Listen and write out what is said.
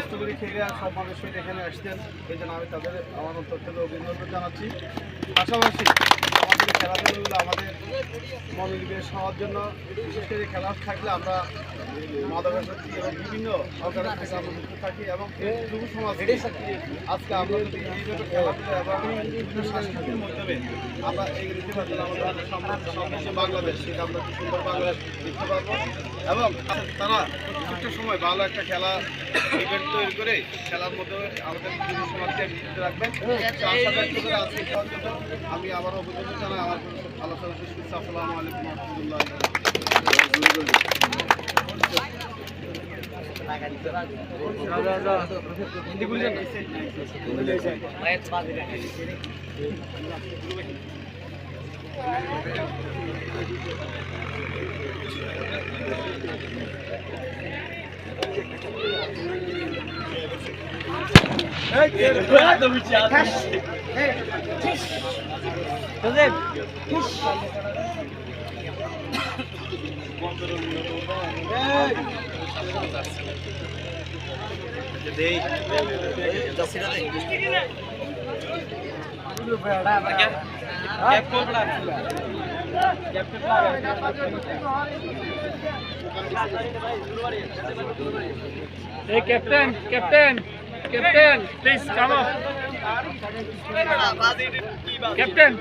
কষ্ট করে খেলে সব মানুষের এখানে আসতেন, এই জন্য আমি তাদের আমার অন্তর থেকে অভিনন্দন জানাচ্ছি। পাশাপাশি আমাদের খেলাধুলাগুলো আমাদের মনোনিবেশ হওয়ার জন্য, বিশেষ করে খেলা থাকলে আমরা মাদকাসক্তি এবং বিভিন্ন অকারণ থেকে আমরা মুক্ত থাকি এবং যুব সমাজ আজকে আমরা যদি এইভাবে খেলাধুলা এবং বিভিন্ন সাংস্কৃতিক মাধ্যমে আমরা এগিয়ে দিতে পারলে আমাদের সামনে বাংলাদেশ, সেটা আমরা খুব সুন্দর বাংলাদেশ দেখতে পারবো এবং তারা একটা সময় ভালো একটা খেলা ইভেন্ট তৈরি করে খেলার মধ্যে আমাদের যুব সমাজকে একত্রিত রাখবেন। আজকে আমি আবার অভিনন্দন জানাই। আমার আলোচনা শেষ করছি। আসসালামু আলাইকুম রহমতুল্লাহ। Hey, Captain, Captain, Captain, please come up. Captain.